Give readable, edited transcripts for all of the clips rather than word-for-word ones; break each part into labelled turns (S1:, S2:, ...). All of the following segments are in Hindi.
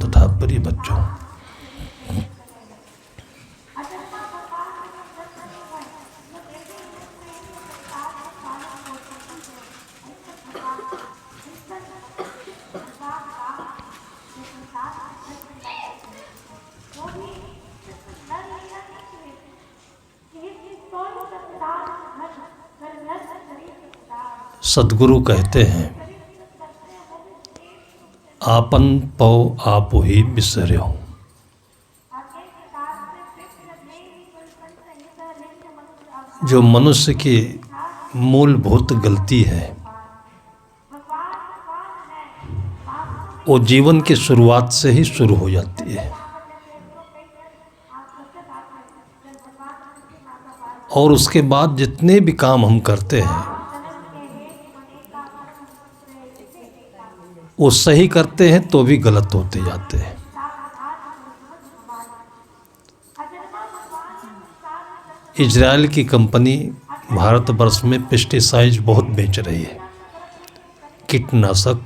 S1: तथा प्रिय बच्चों, सद्गुरु कहते हैं आपन पौ आप ही बिसर्यो। जो मनुष्य की मूलभूत गलती है वो जीवन की शुरुआत से ही शुरू हो जाती है और उसके बाद जितने भी काम हम करते हैं वो सही करते हैं तो भी गलत होते जाते हैं। इजराइल की कंपनी भारतवर्ष में पेस्टिसाइड बहुत बेच रही है, कीटनाशक।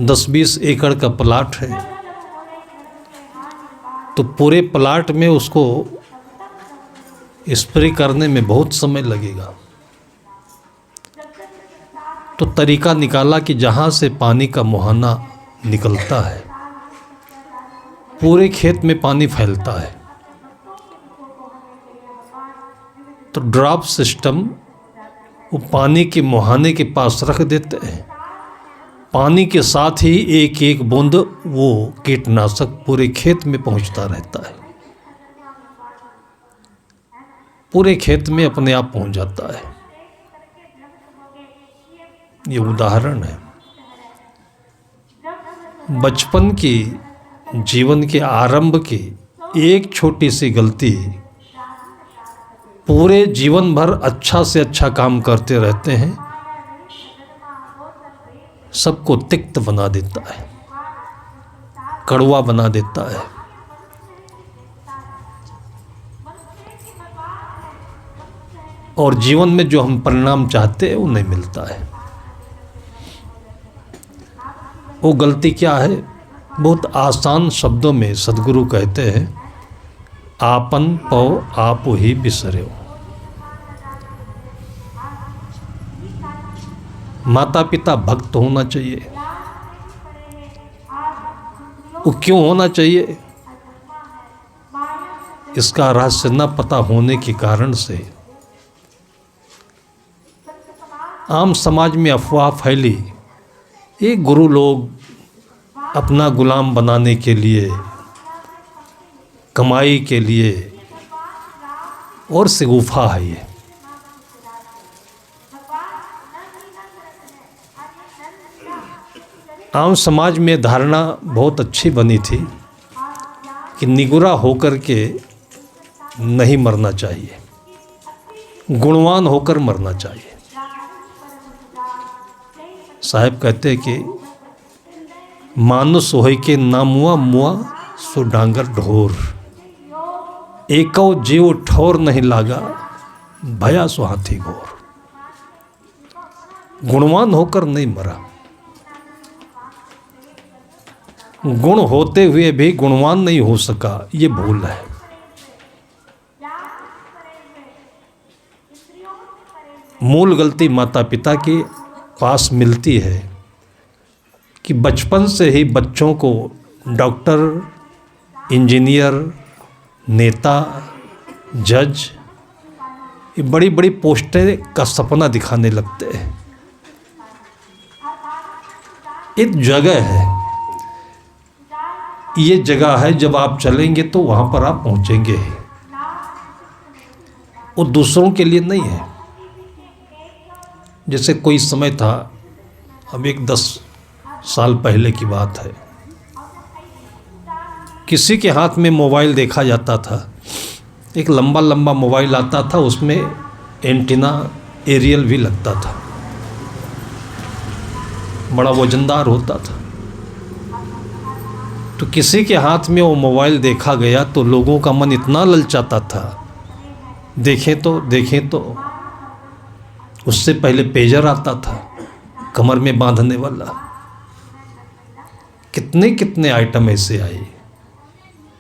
S1: 10-20 एकड़ का प्लाट है तो पूरे प्लाट में उसको स्प्रे करने में बहुत समय लगेगा। तो तरीका निकाला कि जहाँ से पानी का मुहाना निकलता है पूरे खेत में पानी फैलता है, तो ड्रॉप सिस्टम वो पानी के मुहाने के पास रख देते हैं। पानी के साथ ही एक एक बूंद वो कीटनाशक पूरे खेत में पहुंचता रहता है, पूरे खेत में अपने आप पहुंच जाता है। ये उदाहरण है। बचपन की जीवन के आरंभ की एक छोटी सी गलती पूरे जीवन भर अच्छा से अच्छा काम करते रहते हैं, सबको तिक्त बना देता है, कड़वा बना देता है। और जीवन में जो हम परिणाम चाहते हैं वो नहीं मिलता है। वो गलती क्या है? बहुत आसान शब्दों में सद्गुरु कहते हैं आपन पौ आप ही बिसर्यो। माता पिता भक्त होना चाहिए। वो क्यों होना चाहिए? इसका रहस्य न पता होने के कारण से आम समाज में अफवाह फैली, ये गुरु लोग अपना गुलाम बनाने के लिए, कमाई के लिए और शगुफा है ये। आम समाज में धारणा बहुत अच्छी बनी थी कि निगुरा होकर के नहीं मरना चाहिए, गुणवान होकर मरना चाहिए। साहब कहते हैं कि मानुष होय के ना मुआ मुआ सो डांगर ढोर, एको जीव ठोर नहीं लागा भया सो हाथी घोर। गुणवान होकर नहीं मरा, गुण होते हुए भी गुणवान नहीं हो सका, ये भूल है। मूल गलती माता पिता के पास मिलती है कि बचपन से ही बच्चों को डॉक्टर, इंजीनियर, नेता, जज, ये बड़ी बड़ी पोस्टें का सपना दिखाने लगते हैं। एक जगह है, ये जगह है, जब आप चलेंगे तो वहाँ पर आप पहुँचेंगे। वो दूसरों के लिए नहीं है। जैसे कोई समय था, अब एक 10 साल पहले की बात है, किसी के हाथ में मोबाइल देखा जाता था। एक लंबा लंबा मोबाइल आता था, उसमें एंटीना एरियल भी लगता था, बड़ा वजनदार होता था। तो किसी के हाथ में वो मोबाइल देखा गया तो लोगों का मन इतना ललचाता था, देखें तो। उससे पहले पेजर आता था, कमर में बांधने वाला, कितने कितने आइटम ऐसे आए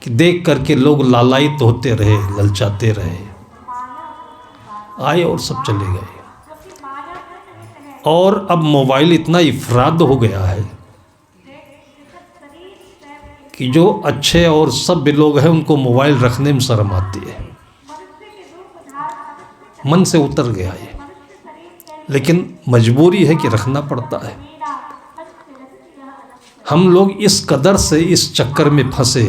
S1: कि देख करके लोग लालायित होते रहे, ललचाते रहे, आए और सब चले गए। और अब मोबाइल इतना इफराद हो गया है कि जो अच्छे और सभ्य लोग हैं उनको मोबाइल रखने में शर्म आती है, मन से उतर गया ये, लेकिन मजबूरी है कि रखना पड़ता है। हम लोग इस कदर से इस चक्कर में फंसे,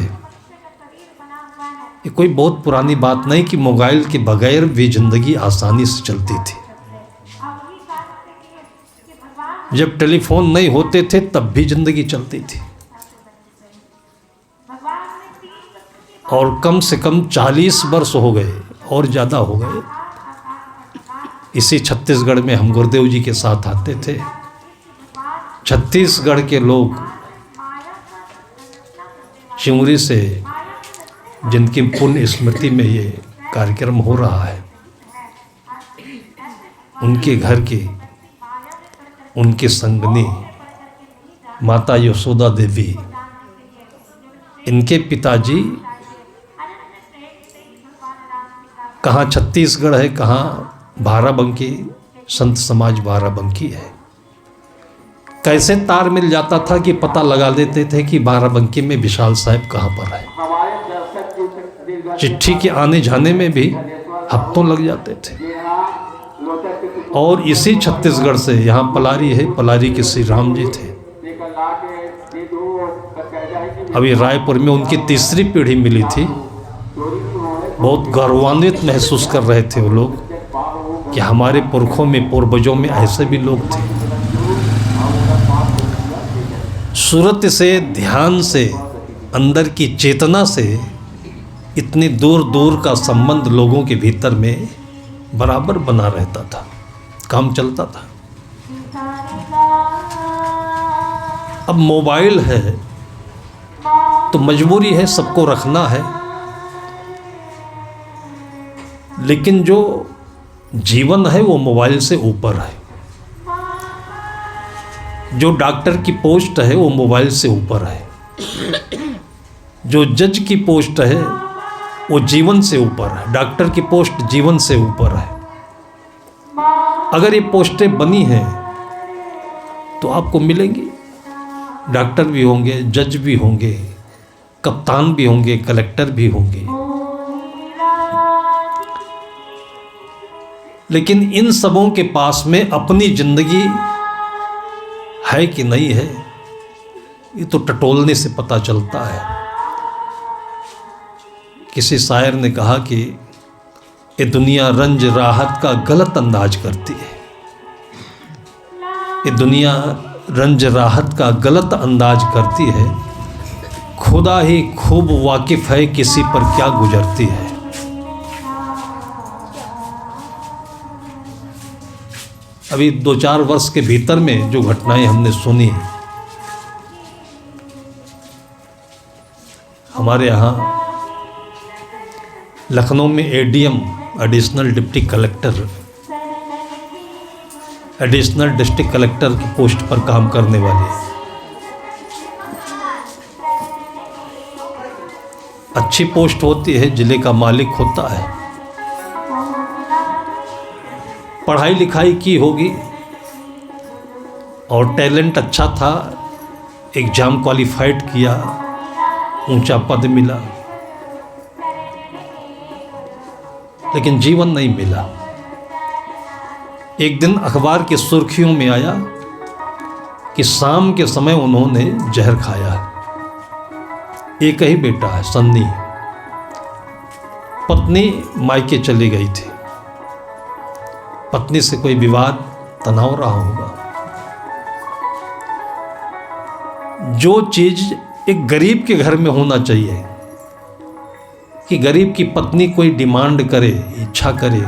S1: ये कोई बहुत पुरानी बात नहीं कि मोबाइल के बगैर भी जिंदगी आसानी से चलती थी। जब टेलीफोन नहीं होते थे तब भी जिंदगी चलती थी, और कम से कम 40 वर्ष हो गए और ज़्यादा हो गए। इसी छत्तीसगढ़ में हम गुरुदेव जी के साथ आते थे। छत्तीसगढ़ के लोग चिंगरी से, जिनकी पुण्य स्मृति में ये कार्यक्रम हो रहा है, उनके घर की, उनकी संगनी माता यशोदा देवी, इनके पिताजी, कहाँ छत्तीसगढ़ है, कहाँ बाराबंकी, संत समाज बाराबंकी है। कैसे तार मिल जाता था कि पता लगा देते थे कि बाराबंकी में विशाल साहब कहाँ पर है। चिट्ठी के आने जाने में भी हफ्तों लग जाते थे। और इसी छत्तीसगढ़ से यहाँ पलारी है, पलारी के श्री राम जी थे। अभी रायपुर में उनकी तीसरी पीढ़ी मिली थी। बहुत गौरवान्वित महसूस कर रहे थे वो लोग कि हमारे पुरखों में, पूर्वजों में ऐसे भी लोग थे। सूरत से, ध्यान से, अंदर की चेतना से इतनी दूर दूर का संबंध लोगों के भीतर में बराबर बना रहता था, काम चलता था। अब मोबाइल है तो मजबूरी है, सबको रखना है, लेकिन जो जीवन है वो मोबाइल से ऊपर है। जो डॉक्टर की पोस्ट है वो मोबाइल से ऊपर है। जो जज की पोस्ट है वो जीवन से ऊपर है। डॉक्टर की पोस्ट जीवन से ऊपर है। अगर ये पोस्टें बनी हैं तो आपको मिलेंगी। डॉक्टर भी होंगे, जज भी होंगे, कप्तान भी होंगे, कलेक्टर भी होंगे। लेकिन इन सबों के पास में अपनी जिंदगी है कि नहीं है, ये तो टटोलने से पता चलता है। किसी शायर ने कहा कि ये दुनिया रंज राहत का गलत अंदाज करती है। ये दुनिया रंज राहत का गलत अंदाज करती है। खुदा ही खूब वाकिफ है किसी पर क्या गुजरती है। अभी 2-4 वर्ष के भीतर में जो घटनाएं हमने सुनी, हमारे यहाँ लखनऊ में ADM, additional deputy collector, additional district collector की पोस्ट पर काम करने वाले, अच्छी पोस्ट होती है, जिले का मालिक होता है, पढ़ाई लिखाई की होगी और टैलेंट अच्छा था, एग्जाम क्वालिफाइड किया, ऊंचा पद मिला, लेकिन जीवन नहीं मिला। एक दिन अखबार की सुर्खियों में आया कि शाम के समय उन्होंने जहर खाया। एक ही बेटा है, सन्नी। पत्नी मायके चली गई थी। पत्नी से कोई विवाद, तनाव रहा होगा। जो चीज एक गरीब के घर में होना चाहिए कि गरीब की पत्नी कोई डिमांड करे, इच्छा करे,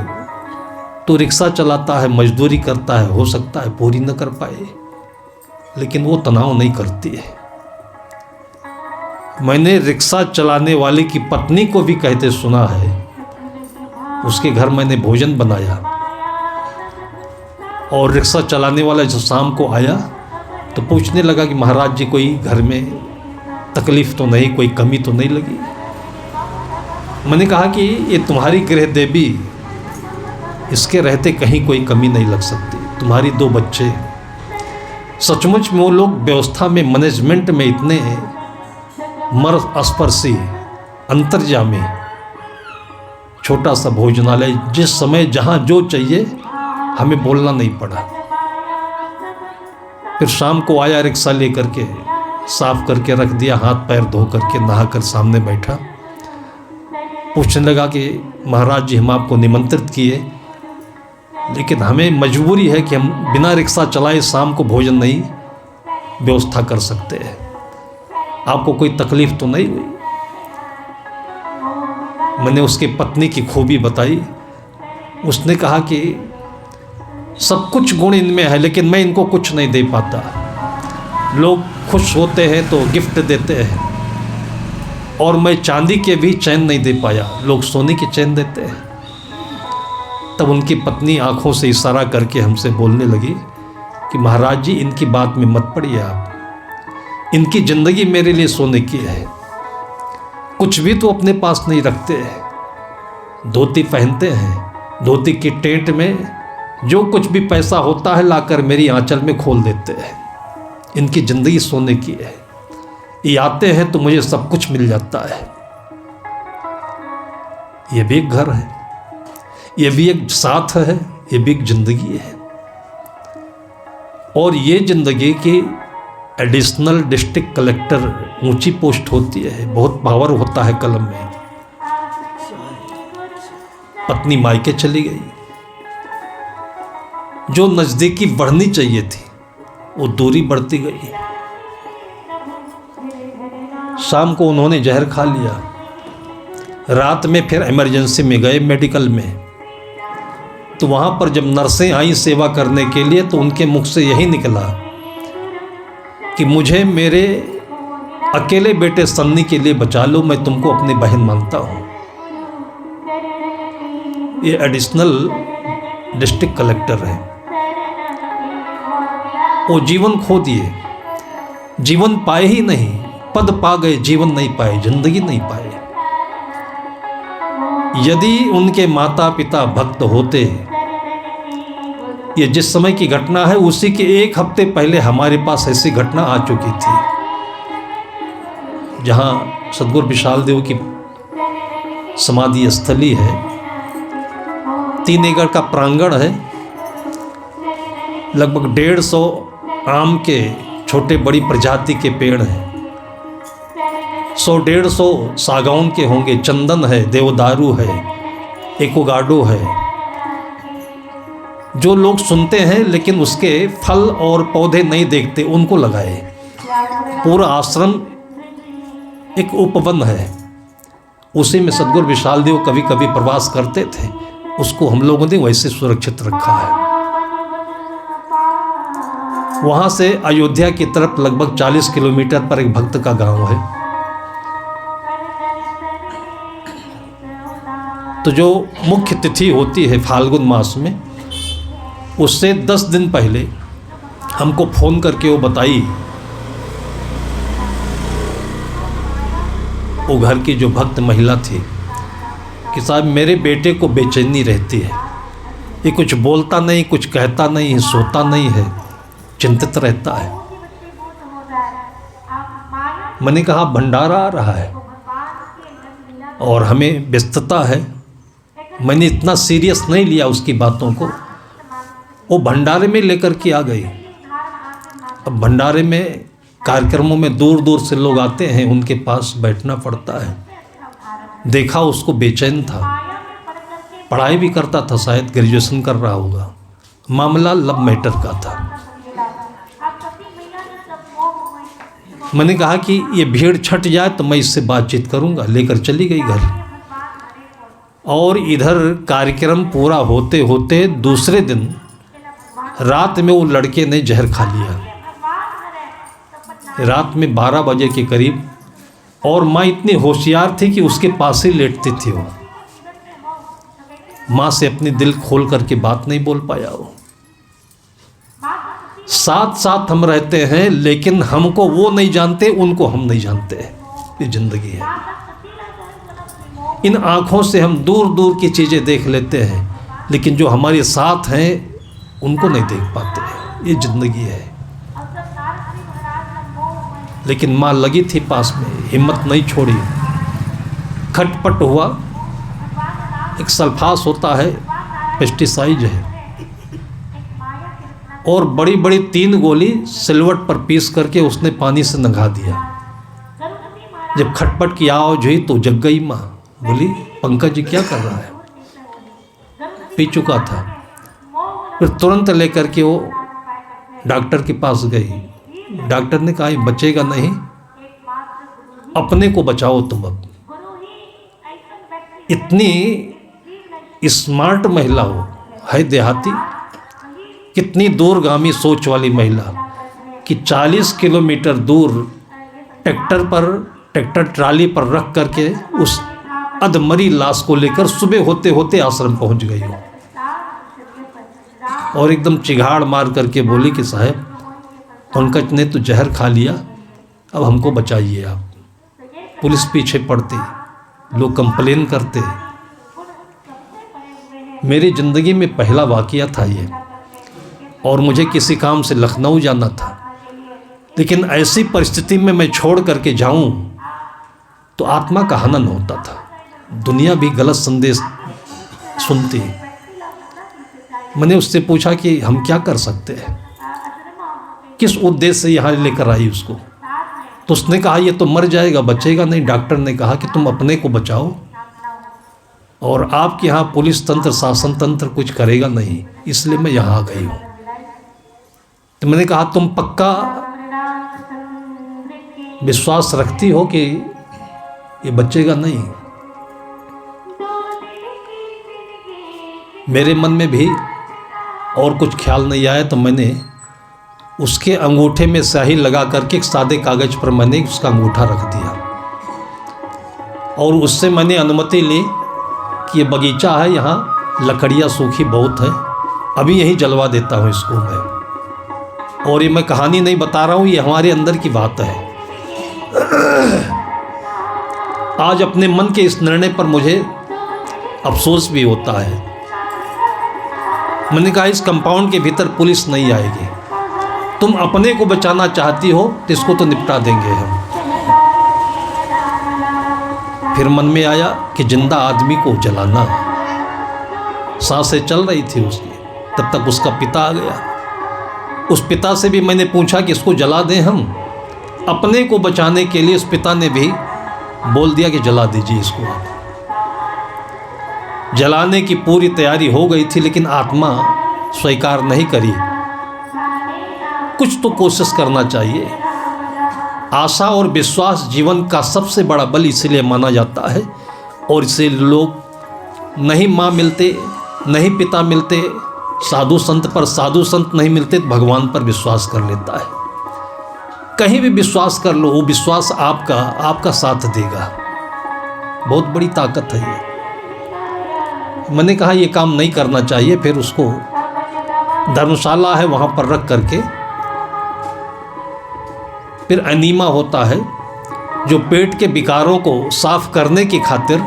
S1: तो रिक्शा चलाता है, मजदूरी करता है, हो सकता है पूरी न कर पाए, लेकिन वो तनाव नहीं करती है। मैंने रिक्शा चलाने वाले की पत्नी को भी कहते सुना है, उसके घर मैंने भोजन बनाया और रिक्शा चलाने वाला जो शाम को आया तो पूछने लगा कि महाराज जी कोई घर में तकलीफ़ तो नहीं, कोई कमी तो नहीं लगी। मैंने कहा कि ये तुम्हारी गृह देवी, इसके रहते कहीं कोई कमी नहीं लग सकती। तुम्हारी 2 बच्चे, सचमुच में वो लोग व्यवस्था में, मैनेजमेंट में इतने मर्मस्पर्शी, अंतर्यामी। छोटा सा भोजनालय, जिस समय जहाँ जो चाहिए हमें बोलना नहीं पड़ा। फिर शाम को आया रिक्शा लेकर के, साफ करके रख दिया, हाथ पैर धो करके नहा कर सामने बैठा। पूछने लगा कि महाराज जी हम आपको निमंत्रित किए, लेकिन हमें मजबूरी है कि हम बिना रिक्शा चलाए शाम को भोजन नहीं व्यवस्था कर सकते हैं। आपको कोई तकलीफ तो नहीं हुई? मैंने उसकी पत्नी की खूबी बताई। उसने कहा कि सब कुछ गुण इनमें है, लेकिन मैं इनको कुछ नहीं दे पाता। लोग खुश होते हैं तो गिफ्ट देते हैं, और मैं चांदी के भी चैन नहीं दे पाया, लोग सोने की चैन देते हैं। तब उनकी पत्नी आंखों से इशारा करके हमसे बोलने लगी कि महाराज जी इनकी बात में मत पड़िए आप, इनकी ज़िंदगी मेरे लिए सोने की है। कुछ भी तो अपने पास नहीं रखते हैं, धोती पहनते हैं, धोती की टेंट में जो कुछ भी पैसा होता है लाकर मेरी आंचल में खोल देते हैं। इनकी ज़िंदगी सोने की है, ये आते हैं तो मुझे सब कुछ मिल जाता है। ये भी एक घर है, ये भी एक साथ है, ये भी एक ज़िंदगी है। और ये ज़िंदगी की एडिशनल डिस्ट्रिक्ट कलेक्टर ऊंची पोस्ट होती है, बहुत पावर होता है कलम में। पत्नी मायके चली गई, जो नज़दीकी बढ़नी चाहिए थी वो दूरी बढ़ती गई। शाम को उन्होंने जहर खा लिया। रात में फिर इमरजेंसी में गए मेडिकल में, तो वहाँ पर जब नर्सें आई सेवा करने के लिए तो उनके मुख से यही निकला कि मुझे मेरे अकेले बेटे सन्नी के लिए बचा लो, मैं तुमको अपनी बहन मानता हूँ। ये एडिशनल डिस्ट्रिक्ट कलेक्टर है। वो जीवन खो दिए, जीवन पाए ही नहीं, पद पा गए, जीवन नहीं पाए, जिंदगी नहीं पाए। यदि उनके माता पिता भक्त होते, ये जिस समय की घटना है उसी के 1 हफ्ते पहले हमारे पास ऐसी घटना आ चुकी थी, जहां सदगुरु विशाल देव की समाधि स्थली है। 3 एकड़ का प्रांगण है, लगभग 150 आम के छोटे बड़ी प्रजाति के पेड़ हैं, 100-150 सागौन के होंगे, चंदन है, देवदारू है, एकोगाडो है। जो लोग सुनते हैं लेकिन उसके फल और पौधे नहीं देखते, उनको लगाए। पूरा आश्रम एक उपवन है, उसी में सदगुरु विशाल देव कभी कभी प्रवास करते थे। उसको हम लोगों ने वैसे सुरक्षित रखा है। वहाँ से अयोध्या की तरफ लगभग 40 किलोमीटर पर एक भक्त का गांव है। तो जो मुख्य तिथि होती है फाल्गुन मास में, उससे 10 दिन पहले हमको फ़ोन करके वो बताई, वो घर की जो भक्त महिला थी, कि साहब मेरे बेटे को बेचैनी रहती है, ये कुछ बोलता नहीं, कुछ कहता नहीं, सोता नहीं है, चिंतित रहता है। मैंने कहा भंडारा आ रहा है और हमें व्यस्तता है। मैंने इतना सीरियस नहीं लिया उसकी बातों को। वो भंडारे में लेकर के आ गई। अब भंडारे में कार्यक्रमों में दूर दूर से लोग आते हैं, उनके पास बैठना पड़ता है। देखा उसको बेचैन था, पढ़ाई भी करता था, शायद ग्रेजुएशन कर रहा होगा। मामला लव मैटर का था। मैंने कहा कि ये भीड़ छट जाए तो मैं इससे बातचीत करूंगा। लेकर चली गई घर। और इधर कार्यक्रम पूरा होते होते दूसरे दिन रात में वो लड़के ने जहर खा लिया, रात में 12 बजे के करीब। और माँ इतनी होशियार थी कि उसके पास ही लेटती थी। वो माँ से अपनी दिल खोल करके बात नहीं बोल पाया वो। साथ साथ हम रहते हैं, लेकिन हमको वो नहीं जानते, उनको हम नहीं जानते। ये जिंदगी है। इन आँखों से हम दूर दूर की चीज़ें देख लेते हैं, लेकिन जो हमारे साथ हैं उनको नहीं देख पाते। ये जिंदगी है। लेकिन माँ लगी थी पास में, हिम्मत नहीं छोड़ी। खटपट हुआ। एक सल्फास होता है, पेस्टिसाइड है, और बड़ी बड़ी 3 गोली सिलवट पर पीस करके उसने पानी से नंगा दिया। जब खटपट की आवाज़ हुई तो जग गई माँ। बोली पंकज जी क्या कर रहा है? पी चुका था। फिर तुरंत लेकर के वो डॉक्टर के पास गई। डॉक्टर ने कहा ये बचेगा नहीं, अपने को बचाओ तुम। अब इतनी स्मार्ट महिला हो, है देहाती, कितनी दूरगामी सोच वाली महिला कि 40 किलोमीटर दूर ट्रैक्टर ट्राली पर रख करके उस अधमरी लाश को लेकर सुबह होते होते आश्रम पहुंच गई हो। और एकदम चिघाड़ मार करके बोली कि साहब पंकज ने तो जहर खा लिया, अब हमको बचाइए आप। पुलिस पीछे पड़ती, लोग कंप्लेन करते। मेरी ज़िंदगी में पहला वाक़या था ये, और मुझे किसी काम से लखनऊ जाना था। लेकिन ऐसी परिस्थिति में मैं छोड़ करके जाऊं तो आत्मा का हनन होता था। दुनिया भी गलत संदेश सुनती। मैंने उससे पूछा कि हम क्या कर सकते हैं, किस उद्देश्य से यहाँ लेकर आई उसको। तो उसने कहा ये तो मर जाएगा, बचेगा नहीं। डॉक्टर ने कहा कि तुम अपने को बचाओ, और आपके यहाँ पुलिस तंत्र, शासन तंत्र कुछ करेगा नहीं, इसलिए मैं यहाँ आ गई हूँ। तो मैंने कहा तुम पक्का विश्वास रखती हो कि ये बचेगा नहीं? मेरे मन में भी और कुछ ख्याल नहीं आया, तो मैंने उसके अंगूठे में स्याही लगा करके एक सादे कागज पर मैंने उसका अंगूठा रख दिया, और उससे मैंने अनुमति ली कि ये बगीचा है, यहाँ लकड़ियाँ सूखी बहुत है, अभी यहीं जलवा देता हूँ इसको मैं। और ये मैं कहानी नहीं बता रहा हूँ, ये हमारे अंदर की बात है। आज अपने मन के इस निर्णय पर मुझे अफसोस भी होता है। मैंने कहा इस कंपाउंड के भीतर पुलिस नहीं आएगी, तुम अपने को बचाना चाहती हो तो इसको तो निपटा देंगे हम। फिर मन में आया कि जिंदा आदमी को जलाना। सांसें चल रही थी उसकी, तब तक उसका पिता आ गया। उस पिता से भी मैंने पूछा कि इसको जला दें हम। अपने को बचाने के लिए उस पिता ने भी बोल दिया कि जला दीजिए इसको आप। जलाने की पूरी तैयारी हो गई थी, लेकिन आत्मा स्वीकार नहीं करी। कुछ तो कोशिश करना चाहिए। आशा और विश्वास जीवन का सबसे बड़ा बल इसलिए माना जाता है, और इसे लोग नहीं माँ मिलते, नहीं पिता मिलते, साधु संत पर साधु संत नहीं मिलते, तो भगवान पर विश्वास कर लेता है। कहीं भी विश्वास कर लो, वो विश्वास आपका साथ देगा। बहुत बड़ी ताकत है ये। मैंने कहा ये काम नहीं करना चाहिए। फिर उसको धर्मशाला है वहाँ पर रख करके, फिर एनीमा होता है जो पेट के विकारों को साफ करने की खातिर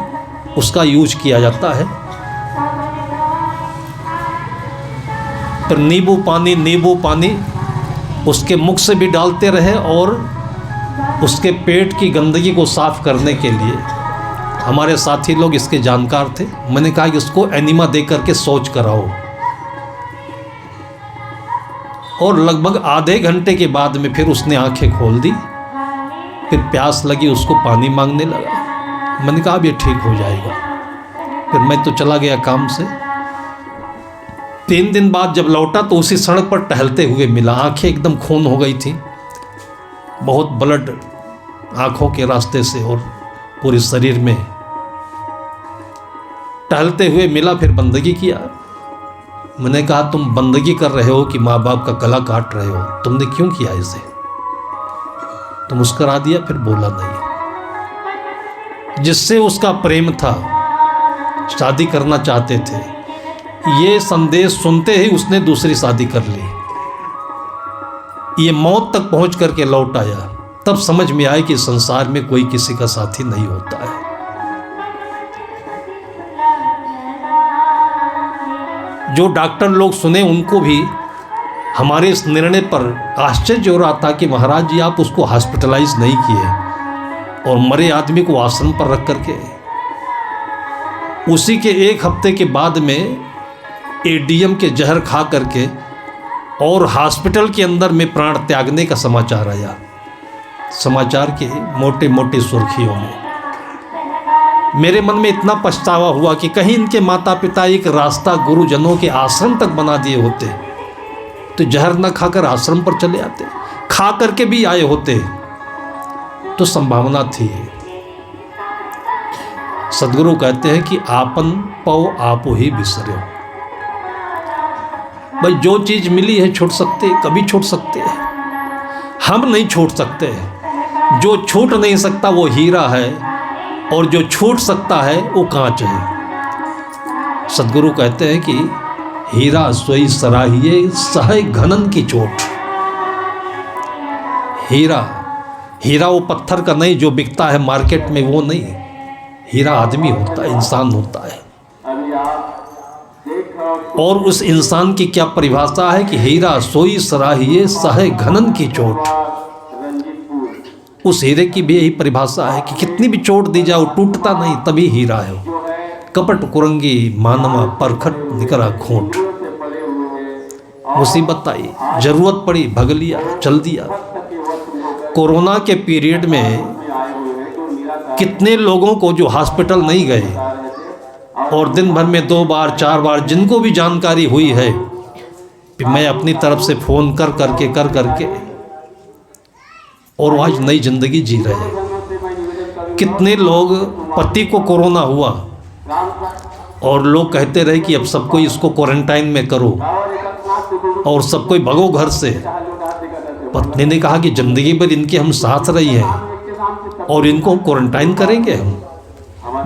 S1: उसका यूज किया जाता है। फिर नींबू पानी उसके मुख से भी डालते रहे, और उसके पेट की गंदगी को साफ करने के लिए हमारे साथी लोग इसके जानकार थे। मैंने कहा कि उसको एनीमा दे करके शौच कराओ, और लगभग आधे घंटे के बाद में फिर उसने आंखें खोल दी। फिर प्यास लगी, उसको पानी मांगने लगा। मैंने कहा अब ये ठीक हो जाएगा। फिर मैं तो चला गया काम से। 3 दिन बाद जब लौटा तो उसी सड़क पर टहलते हुए मिला। आंखें एकदम खून हो गई थी, बहुत ब्लड आंखों के रास्ते से और पूरे शरीर में। टहलते हुए मिला, फिर बंदगी किया। मैंने कहा तुम बंदगी कर रहे हो कि माँ बाप का गला काट रहे हो? तुमने क्यों किया इसे? तो मुस्करा दिया, फिर बोला नहीं। जिससे उसका प्रेम था, शादी करना चाहते थे, ये संदेश सुनते ही उसने दूसरी शादी कर ली। ये मौत तक पहुंच करके लौट आया। तब समझ में आया कि संसार में कोई किसी का साथी नहीं होता है। जो डॉक्टर लोग सुने उनको भी हमारे इस निर्णय पर आश्चर्य हो रहा था कि महाराज जी आप उसको हॉस्पिटलाइज नहीं किए और मरे आदमी को आश्रम पर रख करके उसी के एक हफ्ते के बाद में एडीएम के जहर खा करके और हॉस्पिटल के अंदर में प्राण त्यागने का समाचार आया। समाचार के मोटे मोटे सुर्खियों में मेरे मन में इतना पछतावा हुआ कि कहीं इनके माता पिता एक रास्ता गुरुजनों के आश्रम तक बना दिए होते तो जहर न खाकर आश्रम पर चले आते, खा करके भी आए होते तो संभावना थी। सदगुरु कहते हैं कि आपन पौ आपो ही बिसरो। भाई जो चीज मिली है छोड़ सकते, कभी छोड़ सकते हैं, हम नहीं छोड़ सकते। जो छूट नहीं सकता वो हीरा है और जो छूट सकता है वो कांच है। सदगुरु कहते हैं कि हीरा सोई सराहिए सहे घनन की चोट। हीरा वो पत्थर का नहीं जो बिकता है मार्केट में, वो नहीं। हीरा आदमी होता है, इंसान होता है। और उस इंसान की क्या परिभाषा है कि हीरा सोई सराहिए सहे घनन की चोट। उस हीरे की भी यही परिभाषा है कि कितनी भी चोट दी जाए वो टूटता नहीं, तभी हीरा है। कपट कुरंगी मानवा परखट निकला खोट। मुसीबत आई, जरूरत पड़ी, भग लिया, चल दिया। कोरोना के पीरियड में कितने लोगों को जो हॉस्पिटल नहीं गए और दिन भर में 2 बार 4 बार जिनको भी जानकारी हुई है कि मैं अपनी तरफ से फ़ोन कर करके और आज नई जिंदगी जी रहे हैं। कितने लोग पति को कोरोना हुआ और लोग कहते रहे कि अब सबको इसको क्वारंटाइन में करो और सबको भगो घर से। पत्नी ने कहा कि जिंदगी भर इनके हम साथ रही हैं और इनको क्वारंटाइन करेंगे हम।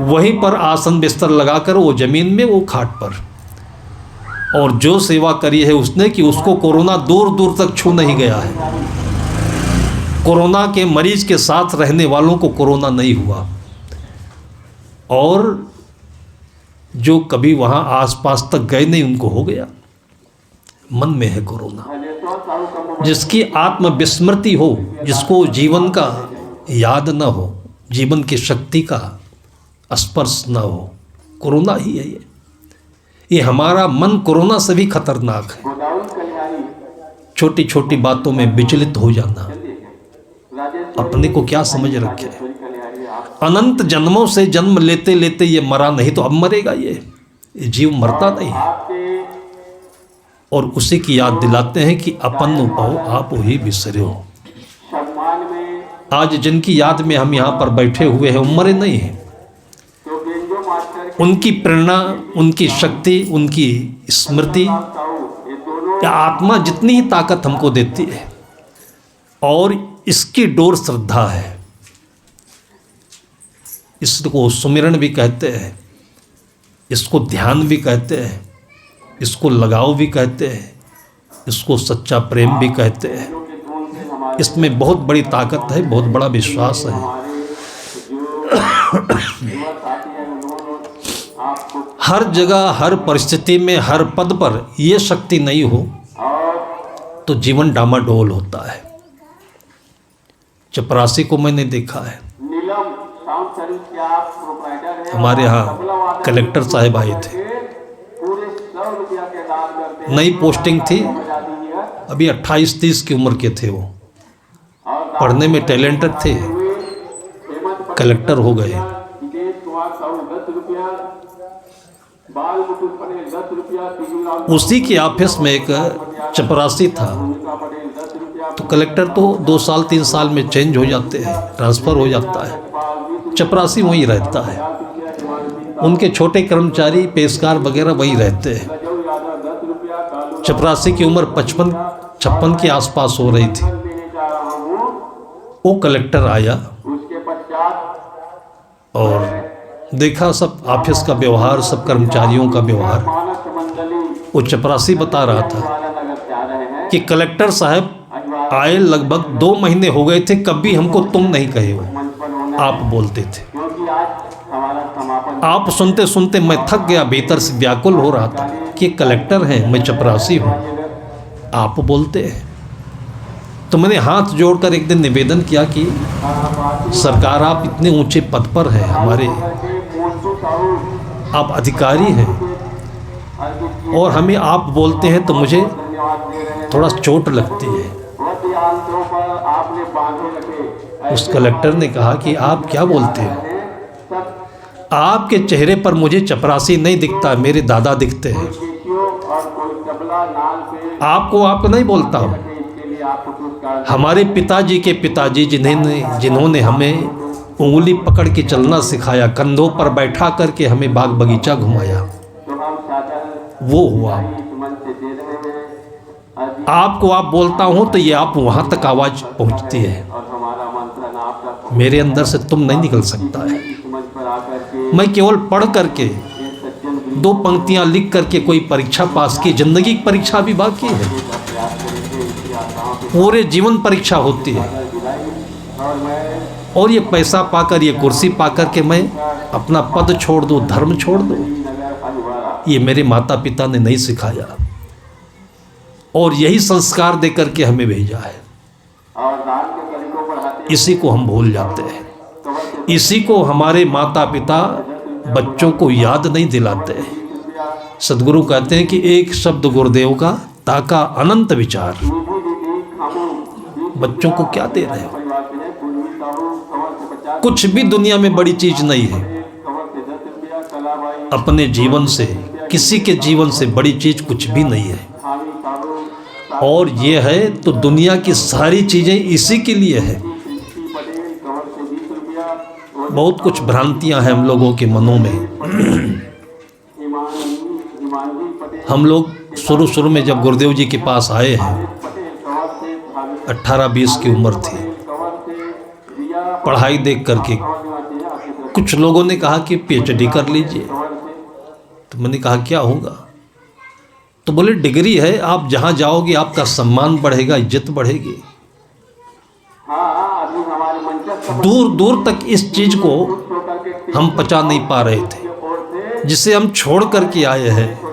S1: वहीं पर आसन बिस्तर लगाकर वो जमीन में, वो खाट पर, और जो सेवा करी है उसने कि उसको कोरोना दूर दूर तक छू नहीं गया है। कोरोना के मरीज के साथ रहने वालों को कोरोना नहीं हुआ और जो कभी वहाँ आसपास तक गए नहीं उनको हो गया। मन में है कोरोना। जिसकी आत्म विस्मृति हो, जिसको जीवन का याद न हो, जीवन की शक्ति का स्पर्श न हो, कोरोना ही है ये हमारा मन कोरोना से भी खतरनाक है। छोटी छोटी बातों में विचलित हो जाना, अपने को क्या समझ रखे। अनंत जन्मों से जन्म लेते लेते ये मरा नहीं तो अब मरेगा। ये जीव मरता नहीं है। और उसी की याद दिलाते हैं कि अपन पाओ आप ही बिसरो। आज जिनकी याद में हम यहाँ पर बैठे हुए हैं वो मरे नहीं हैं। उनकी प्रेरणा, उनकी शक्ति, उनकी स्मृति या आत्मा जितनी ही ताकत हमको देती है और इसकी डोर श्रद्धा है। इसको सुमिरन भी कहते हैं, इसको ध्यान भी कहते हैं, इसको लगाव भी कहते हैं, इसको सच्चा प्रेम भी कहते हैं। इसमें बहुत बड़ी ताकत है, बहुत बड़ा विश्वास है। हर जगह, हर परिस्थिति में, हर पद पर यह शक्ति नहीं हो तो जीवन डामाडोल होता है। चपरासी को मैंने देखा है। हमारे यहाँ कलेक्टर साहब आए थे, नई पोस्टिंग थी, अभी 28-30 की उम्र के थे। वो पढ़ने में टैलेंटेड थे, कलेक्टर हो गए। उसी के ऑफिस में एक चपरासी था। तो कलेक्टर तो 2 साल 3 साल में चेंज हो जाते हैं, ट्रांसफ़र हो जाता है। चपरासी वहीं रहता है, उनके छोटे कर्मचारी पेशकार वगैरह वहीं रहते हैं। चपरासी की उम्र 55-56 के आसपास हो रही थी। वो कलेक्टर आया और देखा सब ऑफिस का व्यवहार, सब कर्मचारियों का व्यवहार। वो चपरासी बता रहा था कि कलेक्टर साहब आए लगभग 2 महीने हो गए थे, कभी हमको तुम नहीं कहे हो, आप बोलते थे। आप सुनते सुनते मैं थक गया, भीतर से व्याकुल हो रहा था कि कलेक्टर हैं, मैं चपरासी हूँ, आप बोलते हैं। तो मैंने हाथ जोड़कर एक दिन निवेदन किया कि सरकार, आप इतने ऊंचे पद पर हैं, हमारे आप अधिकारी हैं, और हमें आप बोलते हैं तो मुझे थोड़ा चोट लगती है। उस कलेक्टर ने कहा कि आप क्या बोलते हो, आपके चेहरे पर मुझे चपरासी नहीं दिखता, मेरे दादा दिखते हैं, आपको आप नहीं बोलता हूँ। हमारे पिताजी के पिताजी जिन्होंने हमें उंगली पकड़ के चलना सिखाया, कंधों पर बैठा करके हमें बाग बगीचा घुमाया, वो हुआ। आपको आप बोलता हूँ तो ये आप वहाँ तक आवाज़ पहुँचती है, मेरे अंदर से तुम नहीं निकल सकता है। मैं केवल पढ़ करके 2 पंक्तियाँ लिख करके कोई परीक्षा पास की, जिंदगी की परीक्षा भी बाकी है, पूरे जीवन परीक्षा होती है। और ये पैसा पाकर, ये कुर्सी पाकर के मैं अपना पद छोड़ दूँ, धर्म छोड़ दूँ, ये मेरे माता पिता ने नहीं सिखाया, और यही संस्कार दे करके हमें भेजा है। इसी को हम भूल जाते हैं, इसी को हमारे माता पिता बच्चों को याद नहीं दिलाते हैं। सदगुरु कहते हैं कि एक शब्द गुरुदेव का ताका अनंत विचार। बच्चों को क्या दे रहे हो? कुछ भी दुनिया में बड़ी चीज नहीं है। अपने जीवन से, किसी के जीवन से बड़ी चीज कुछ भी नहीं है, और ये है तो दुनिया की सारी चीजें इसी के लिए है। बहुत कुछ भ्रांतियां हैं हम लोगों के मनों में। हम लोग शुरू में जब गुरुदेव जी के पास आए हैं, 18-20 की उम्र थी, पढ़ाई देख करके कुछ लोगों ने कहा कि PhD कर लीजिए। तो मैंने कहा क्या होगा? तो बोले डिग्री है, आप जहाँ जाओगे आपका सम्मान बढ़ेगा, इज्जत बढ़ेगी। दूर दूर तक इस चीज को हम पचा नहीं पा रहे थे, जिसे हम छोड़ करके आए हैं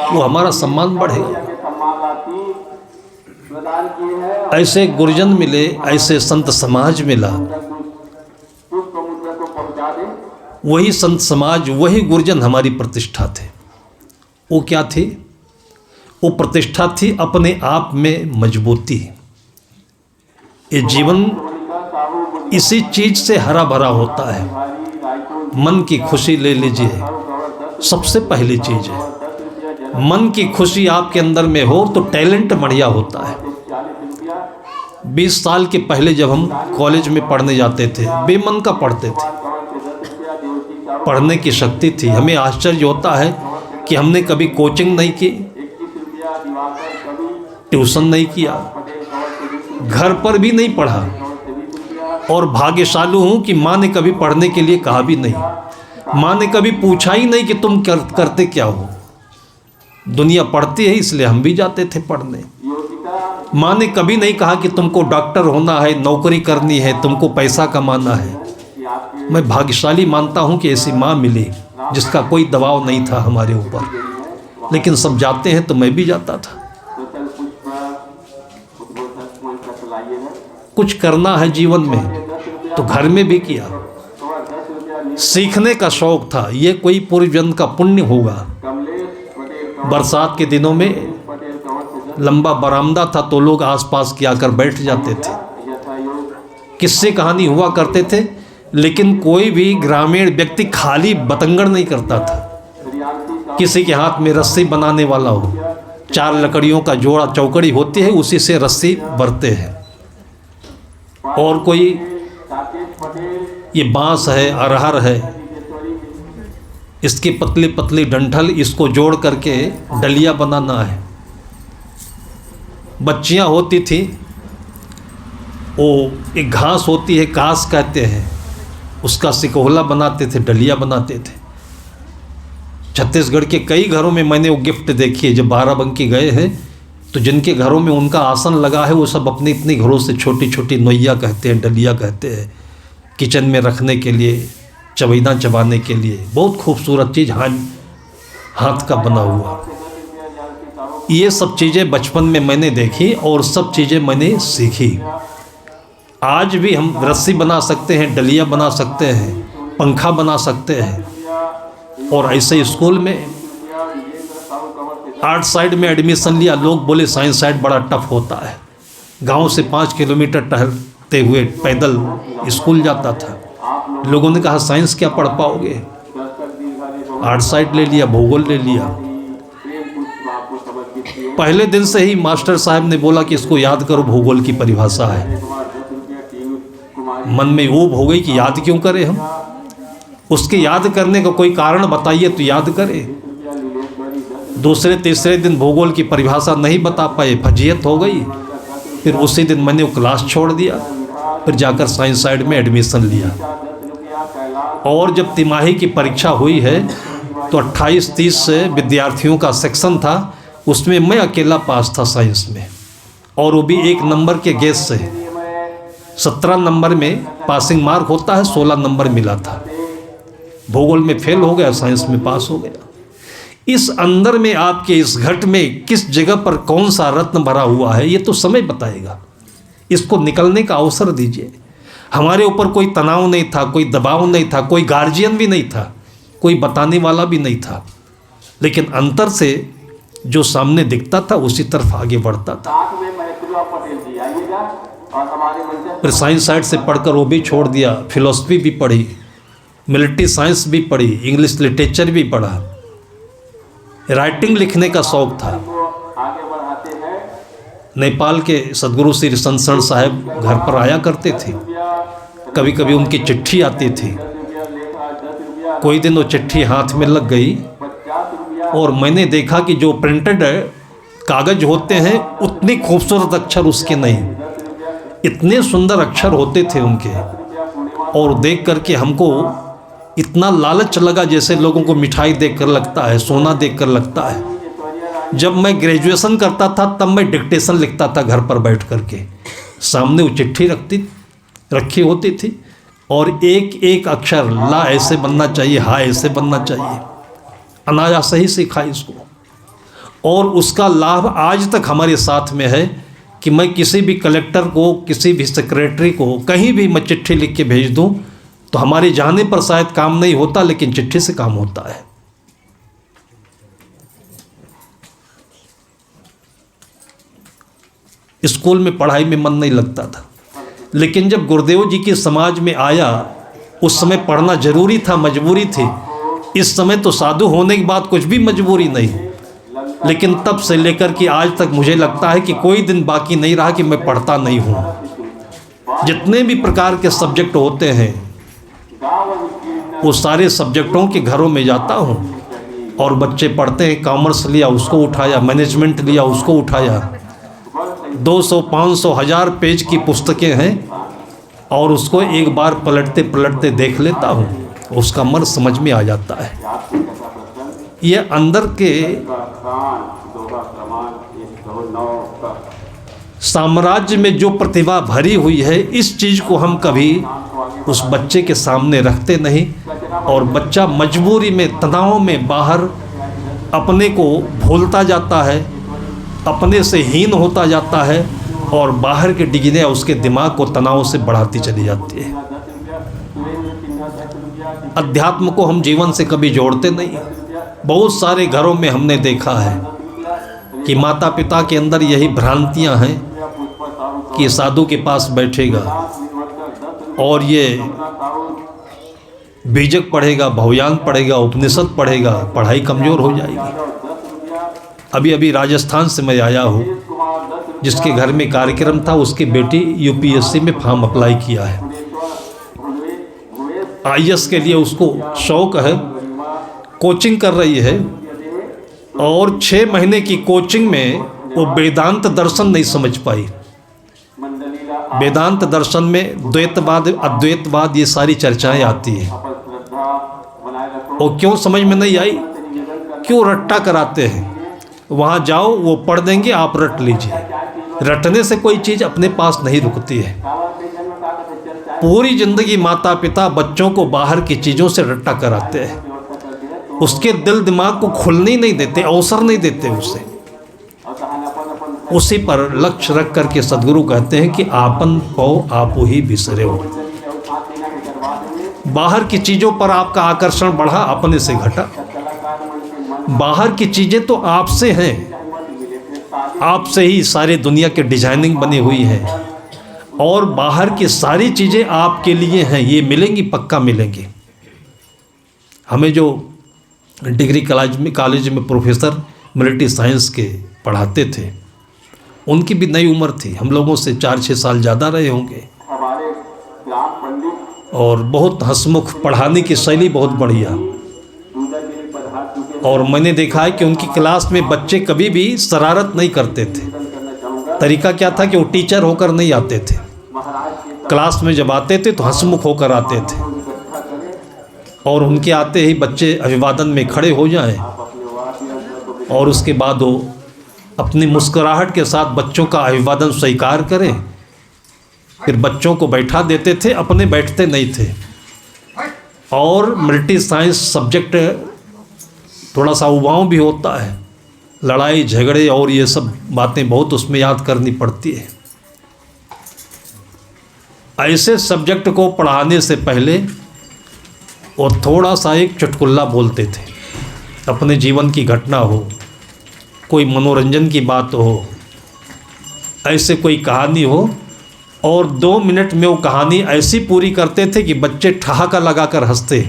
S1: वो हमारा सम्मान बढ़ेगा। ऐसे गुरुजन मिले, ऐसे संत समाज मिला, वही संत समाज, वही गुरुजन हमारी प्रतिष्ठा थे। वो क्या थी? वो प्रतिष्ठा थी अपने आप में मजबूती। ये जीवन इसी चीज से हरा भरा होता है। मन की खुशी ले लीजिए, सबसे पहली चीज है। मन की खुशी आपके अंदर में हो तो टैलेंट बढ़िया होता है। 20 साल के पहले जब हम कॉलेज में पढ़ने जाते थे, बेमन का पढ़ते थे, पढ़ने की शक्ति थी। हमें आश्चर्य होता है कि हमने कभी कोचिंग नहीं की, ट्यूशन नहीं किया, घर पर भी नहीं पढ़ा, और भाग्यशाली हूँ कि माँ ने कभी पढ़ने के लिए कहा भी नहीं। माँ ने कभी पूछा ही नहीं कि तुम करते क्या हो। दुनिया पढ़ती है इसलिए हम भी जाते थे पढ़ने। माँ ने कभी नहीं कहा कि तुमको डॉक्टर होना है, नौकरी करनी है, तुमको पैसा कमाना है। मैं भाग्यशाली मानता हूँ कि ऐसी माँ मिली जिसका कोई दबाव नहीं था हमारे ऊपर। लेकिन सब जाते हैं तो मैं भी जाता था। कुछ करना है जीवन में तो घर में भी किया। सीखने का शौक था, ये कोई पूर्व जन्म का पुण्य होगा। बरसात के दिनों में लंबा बरामदा था तो लोग आसपास के आकर बैठ जाते थे, किस्से कहानी हुआ करते थे, लेकिन कोई भी ग्रामीण व्यक्ति खाली बतंगड़ नहीं करता था। किसी के हाथ में रस्सी बनाने वाला हो, 4 लकड़ियों का जोड़ा चौकड़ी होती है, उसी से रस्सी भरते हैं। और कोई ये बांस है, अरहर है, इसके पतले पतले डंठल, इसको जोड़ करके डलिया बनाना है। बच्चियां होती थी, वो एक घास होती है, कास कहते हैं, उसका सिकोहला बनाते थे, डलिया बनाते थे। छत्तीसगढ़ के कई घरों में मैंने वो गिफ्ट देखी है। जब बाराबंकी गए हैं तो जिनके घरों में उनका आसन लगा है वो सब अपने अपने घरों से छोटी छोटी नोइया कहते हैं, डलिया कहते हैं, किचन में रखने के लिए, चबैना चबाने के लिए, बहुत खूबसूरत चीज़, हाथ का बना हुआ। ये सब चीज़ें बचपन में मैंने देखी और सब चीज़ें मैंने सीखी। आज भी हम रस्सी बना सकते हैं, डलिया बना सकते हैं, पंखा बना सकते हैं। और ऐसे स्कूल में आर्ट साइड में एडमिशन लिया, लोग बोले साइंस साइड बड़ा टफ होता है। गांव से 5 किलोमीटर टहलते हुए पैदल स्कूल जाता था। लोगों ने कहा साइंस क्या पढ़ पाओगे, आर्ट साइड ले लिया, भूगोल ले लिया। पहले दिन से ही मास्टर साहब ने बोला कि इसको याद करो, भूगोल की परिभाषा है। मन में ऊब हो गई कि याद क्यों करें हम, उसके याद करने का कोई कारण बताइए तो याद करें। दूसरे तीसरे दिन भूगोल की परिभाषा नहीं बता पाए, फजीयत हो गई। फिर उसी दिन मैंने वो क्लास छोड़ दिया, फिर जाकर साइंस साइड में एडमिशन लिया। और जब तिमाही की परीक्षा हुई है तो 28-30 विद्यार्थियों का सेक्शन था, उसमें मैं अकेला पास था साइंस में, और वो भी 1 नंबर के गेस से। 17 नंबर में पासिंग मार्क होता है, 16 नंबर मिला था। भूगोल में फेल हो गया, साइंस में पास हो गया। इस अंदर में आपके इस घट में किस जगह पर कौन सा रत्न भरा हुआ है, ये तो समय बताएगा। इसको निकलने का अवसर दीजिए। हमारे ऊपर कोई तनाव नहीं था, कोई दबाव नहीं था, कोई गार्जियन भी नहीं था, कोई बताने वाला भी नहीं था, लेकिन अंतर से जो सामने दिखता था उसी तरफ आगे बढ़ता था। फिर साइंस साइड से पढ़कर वो भी छोड़ दिया, फिलॉसफी भी पढ़ी, मिलिट्री साइंस भी पढ़ी, इंग्लिश लिटरेचर भी पढ़ा। राइटिंग लिखने का शौक था। नेपाल के सदगुरु श्री संसरण साहब घर पर आया करते थे, कभी कभी उनकी चिट्ठी आती थी। कोई दिन वो चिट्ठी हाथ में लग गई और मैंने देखा कि जो प्रिंटेड कागज होते हैं उतनी खूबसूरत अक्षर उसके नहीं, इतने सुंदर अक्षर होते थे उनके। और देख करके हमको इतना लालच लगा जैसे लोगों को मिठाई देखकर लगता है, सोना देखकर लगता है। जब मैं ग्रेजुएशन करता था तब मैं डिक्टेशन लिखता था घर पर बैठ करके, सामने वो चिट्ठी रखी होती थी और एक एक अक्षर, ला ऐसे बनना चाहिए, हा ऐसे बनना चाहिए, अनायास ही सीखा इसको। और उसका लाभ आज तक हमारे साथ में है कि मैं किसी भी कलेक्टर को, किसी भी सेक्रेटरी को कहीं भी मैं चिट्ठी लिख के भेज दूं तो हमारे जाने पर शायद काम नहीं होता, लेकिन चिट्ठी से काम होता है। स्कूल में पढ़ाई में मन नहीं लगता था, लेकिन जब गुरुदेव जी के समाज में आया उस समय पढ़ना जरूरी था, मजबूरी थी। इस समय तो साधु होने के बाद कुछ भी मजबूरी नहीं, लेकिन तब से लेकर के आज तक मुझे लगता है कि कोई दिन बाकी नहीं रहा कि मैं पढ़ता नहीं हूँ। जितने भी प्रकार के सब्जेक्ट होते हैं वो सारे सब्जेक्टों के घरों में जाता हूँ और बच्चे पढ़ते हैं। कॉमर्स लिया उसको उठाया, मैनेजमेंट लिया उसको उठाया। 200, 500, 1000 पेज की पुस्तकें हैं और उसको एक बार पलटते पलटते देख लेता हूँ, उसका मर्म समझ में आ जाता है। ये अंदर के साम्राज्य में जो प्रतिभा भरी हुई है, इस चीज़ को हम कभी उस बच्चे के सामने रखते नहीं, और बच्चा मजबूरी में, तनाव में बाहर अपने को भूलता जाता है, अपने से हीन होता जाता है, और बाहर की डिग्रियाँ उसके दिमाग को तनाव से बढ़ाती चली जाती है। अध्यात्म को हम जीवन से कभी जोड़ते नहीं। बहुत सारे घरों में हमने देखा है कि माता पिता के अंदर यही भ्रांतियां हैं कि साधु के पास बैठेगा और ये बीजक पढ़ेगा, भवयान पढ़ेगा, उपनिषद पढ़ेगा, पढ़ाई कमज़ोर हो जाएगी। अभी अभी राजस्थान से मैं आया हूँ, जिसके घर में कार्यक्रम था, उसकी बेटी यूपीएससी में फॉर्म अप्लाई किया है। आईएएस के लिए उसको शौक़ है, कोचिंग कर रही है, और 6 महीने की कोचिंग में वो वेदांत दर्शन नहीं समझ पाई। वेदांत दर्शन में द्वैतवाद, अद्वैतवाद, ये सारी चर्चाएं आती हैं। और क्यों समझ में नहीं आई? क्यों रट्टा कराते हैं? वहाँ जाओ, वो पढ़ देंगे, आप रट लीजिए। रटने से कोई चीज़ अपने पास नहीं रुकती है। पूरी ज़िंदगी माता पिता बच्चों को बाहर की चीज़ों से रट्टा कराते हैं, उसके दिल दिमाग को खुलने ही नहीं देते, अवसर नहीं देते उसे। उसी पर लक्ष्य रख करके सदगुरु कहते हैं कि आपन पौ आपो ही बिसरे हो। बाहर की चीज़ों पर आपका आकर्षण बढ़ा, अपने से घटा। बाहर की चीज़ें तो आपसे हैं, आपसे ही सारी दुनिया की डिजाइनिंग बनी हुई है, और बाहर की सारी चीज़ें आपके लिए हैं। ये मिलेंगी, पक्का मिलेंगी। हमें जो डिग्री कॉलेज में प्रोफेसर मिलिट्री साइंस के पढ़ाते थे, उनकी भी नई उम्र थी, हम लोगों से 4-6 साल ज़्यादा रहे होंगे, और बहुत हंसमुख, पढ़ाने की शैली बहुत बढ़िया। और मैंने देखा है कि उनकी क्लास में बच्चे कभी भी शरारत नहीं करते थे। तरीका क्या था कि वो टीचर होकर नहीं आते थे, क्लास में जब आते थे तो हंसमुख होकर आते थे, और उनके आते ही बच्चे अभिवादन में खड़े हो जाएं, और उसके बाद वो अपनी मुस्कुराहट के साथ बच्चों का अभिवादन स्वीकार करें, फिर बच्चों को बैठा देते थे, अपने बैठते नहीं थे। और मिलिट्री साइंस सब्जेक्ट थोड़ा सा उबाऊ भी होता है, लड़ाई झगड़े और ये सब बातें बहुत उसमें याद करनी पड़ती है। ऐसे सब्जेक्ट को पढ़ाने से पहले वो थोड़ा सा एक चुटकुला बोलते थे, अपने जीवन की घटना हो, कोई मनोरंजन की बात हो, ऐसे कोई कहानी हो, और 2 मिनट में वो कहानी ऐसी पूरी करते थे कि बच्चे ठहाका लगाकर हंसते,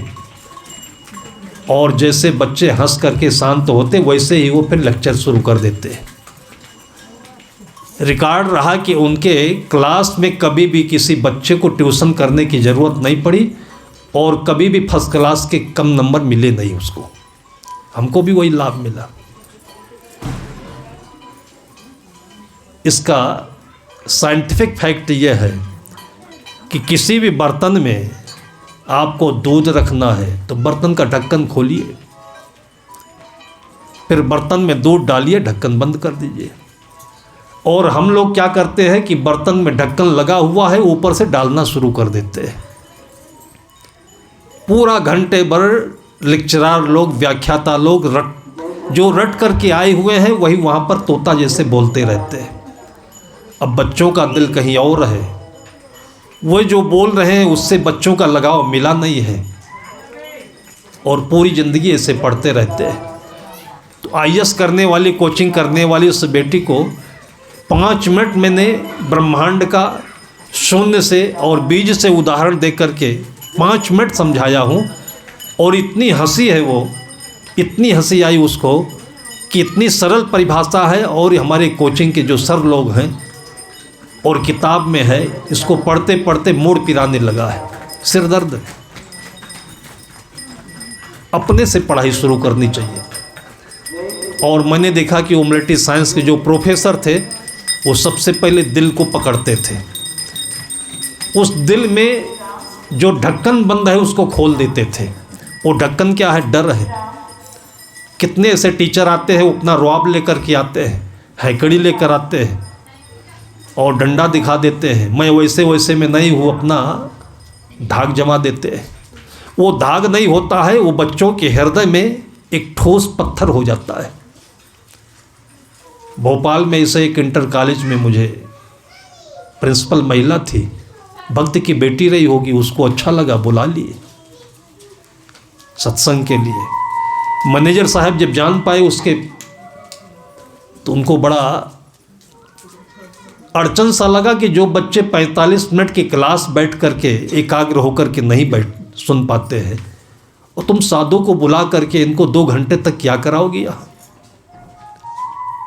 S1: और जैसे बच्चे हंस करके शांत होते वैसे ही वो फिर लेक्चर शुरू कर देते। रिकॉर्ड रहा कि उनके क्लास में कभी भी किसी बच्चे को ट्यूशन करने की ज़रूरत नहीं पड़ी, और कभी भी फर्स्ट क्लास के कम नंबर मिले नहीं उसको। हमको भी वही लाभ मिला। इसका साइंटिफिक फैक्ट यह है कि किसी भी बर्तन में आपको दूध रखना है तो बर्तन का ढक्कन खोलिए, फिर बर्तन में दूध डालिए, ढक्कन बंद कर दीजिए। और हम लोग क्या करते हैं कि बर्तन में ढक्कन लगा हुआ है, ऊपर से डालना शुरू कर देते हैं। पूरा घंटे भर लेक्चरार लोग, व्याख्याता लोग जो रट करके आए हुए हैं वही वहाँ पर तोता जैसे बोलते रहते हैं। अब बच्चों का दिल कहीं और है, वो जो बोल रहे हैं उससे बच्चों का लगाव मिला नहीं है, और पूरी ज़िंदगी ऐसे पढ़ते रहते हैं। तो IAS करने वाली, कोचिंग करने वाली उस बेटी को 5 मिनट मैंने ब्रह्मांड का शून्य से और बीज से उदाहरण दे करके 5 मिनट समझाया हूँ, और इतनी हंसी है वो, इतनी हंसी आई उसको कि इतनी सरल परिभाषा है, और हमारे कोचिंग के जो सर लोग हैं और किताब में है, इसको पढ़ते पढ़ते मूड पिराने लगा है, सिर दर्द। अपने से पढ़ाई शुरू करनी चाहिए। और मैंने देखा कि वो मिलिट्री साइंस के जो प्रोफेसर थे वो सबसे पहले दिल को पकड़ते थे, उस दिल में जो ढक्कन बंद है उसको खोल देते थे। वो ढक्कन क्या है? डर है। कितने ऐसे टीचर आते हैं, वो अपना रुआब लेकर के आते हैं, हैकड़ी लेकर आते हैं और डंडा दिखा देते हैं, मैं वैसे वैसे में नहीं हूँ, अपना धाग जमा देते हैं। वो धाग नहीं होता है, वो बच्चों के हृदय में एक ठोस पत्थर हो जाता है। भोपाल में इसे एक इंटर कॉलेज में मुझे प्रिंसिपल महिला थी, भक्त की बेटी रही होगी, उसको अच्छा लगा, बुला लिए सत्संग के लिए। मैनेजर साहब जब जान पाए उसके, तो उनको बड़ा अड़चन सा लगा कि जो बच्चे 45 मिनट की क्लास बैठ करके एकाग्र होकर के नहीं सुन पाते हैं, और तुम साधु को बुला करके इनको 2 घंटे तक क्या कराओगी यहाँ।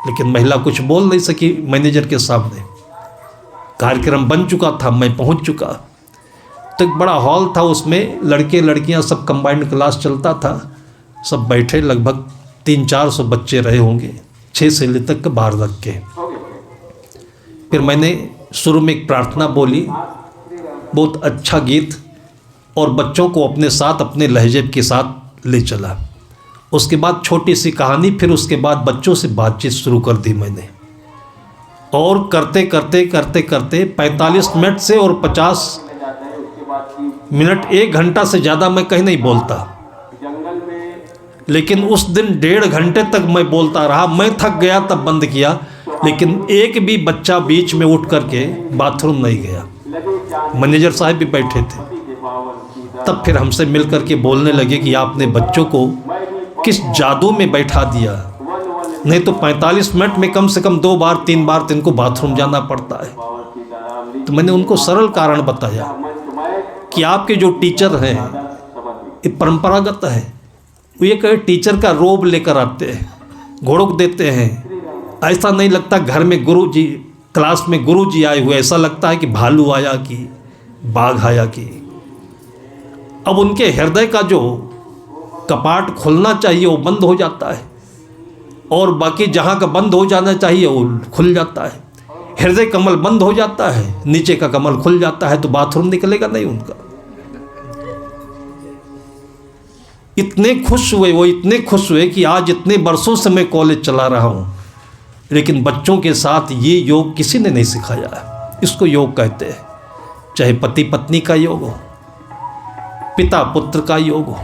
S1: लेकिन महिला कुछ बोल नहीं सकी मैनेजर के सामने। कार्यक्रम बन चुका था, मैं पहुंच चुका। तो एक बड़ा हॉल था, उसमें लड़के लड़कियां सब कंबाइंड क्लास चलता था, सब बैठे, लगभग 300-400 बच्चे रहे होंगे, 6 सैली तक बाहर रख के। फिर मैंने शुरू में एक प्रार्थना बोली, बहुत अच्छा गीत, और बच्चों को अपने साथ अपने लहजे के साथ ले चला। उसके बाद छोटी सी कहानी, फिर उसके बाद बच्चों से बातचीत शुरू कर दी मैंने। और करते करते करते करते 45 मिनट से और 50 मिनट 1 घंटा से ज़्यादा मैं कहीं नहीं बोलता। लेकिन उस दिन 1.5 घंटे तक मैं बोलता रहा। मैं थक गया तब बंद किया, लेकिन एक भी बच्चा बीच में उठ करके बाथरूम नहीं गया। मैनेजर साहब भी बैठे थे। तब फिर हमसे मिल करके बोलने लगे कि आपने बच्चों को किस जादू में बैठा दिया, नहीं तो 45 मिनट में कम से कम 2 बार 3 बार इनको बाथरूम जाना पड़ता है। तो मैंने उनको सरल कारण बताया कि आपके जो टीचर हैं ये परंपरागत है। वो ये कहे टीचर का रोब लेकर आते हैं, घोड़क देते हैं। ऐसा नहीं लगता घर में गुरुजी, क्लास में गुरुजी आए हुए, ऐसा लगता है कि भालू आया कि बाघ आया कि। अब उनके हृदय का जो कपाट खुलना चाहिए वो बंद हो जाता है, और बाकी जहाँ का बंद हो जाना चाहिए वो खुल जाता है। हृदय कमल बंद हो जाता है, नीचे का कमल खुल जाता है, तो बाथरूम निकलेगा नहीं उनका। इतने खुश हुए वो, इतने खुश हुए कि आज इतने वर्षों से मैं कॉलेज चला रहा हूँ, लेकिन बच्चों के साथ ये योग किसी ने नहीं सिखाया है। इसको योग कहते हैं। चाहे पति पत्नी का योग हो, पिता पुत्र का योग हो।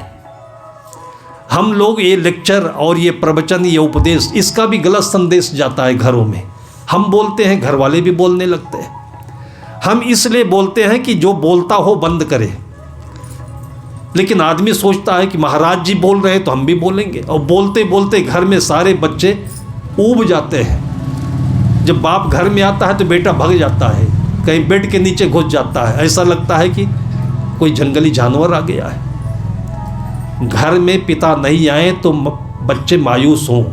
S1: हम लोग ये लेक्चर और ये प्रवचन, ये उपदेश, इसका भी गलत संदेश जाता है घरों में। हम बोलते हैं, घर वाले भी बोलने लगते हैं। हम इसलिए बोलते हैं कि जो बोलता हो बंद करे, लेकिन आदमी सोचता है कि महाराज जी बोल रहे हैं तो हम भी बोलेंगे, और बोलते बोलते घर में सारे बच्चे ऊब जाते हैं। जब बाप घर में आता है तो बेटा भाग जाता है, कहीं बेड के नीचे घुस जाता है, ऐसा लगता है कि कोई जंगली जानवर आ गया है। घर में पिता नहीं आए तो बच्चे मायूस हों,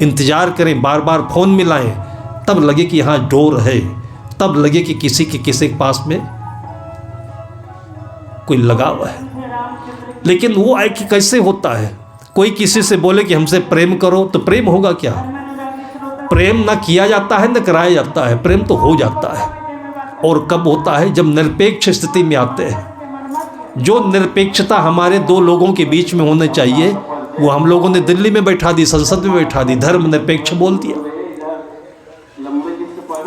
S1: इंतज़ार करें, बार बार फ़ोन मिलाएं, तब लगे कि हाँ डोर है, तब लगे कि किसी के पास में कोई लगाव है। लेकिन वो है कि कैसे होता है, कोई किसी से बोले कि हमसे प्रेम करो तो प्रेम होगा क्या? प्रेम ना किया जाता है न कराया जाता है, प्रेम तो हो जाता है। और कब होता है? जब निरपेक्ष स्थिति में आते हैं। जो निरपेक्षता हमारे दो लोगों के बीच में होने चाहिए वो हम लोगों ने दिल्ली में बैठा दी, संसद में बैठा दी, धर्म निरपेक्ष बोल दिया।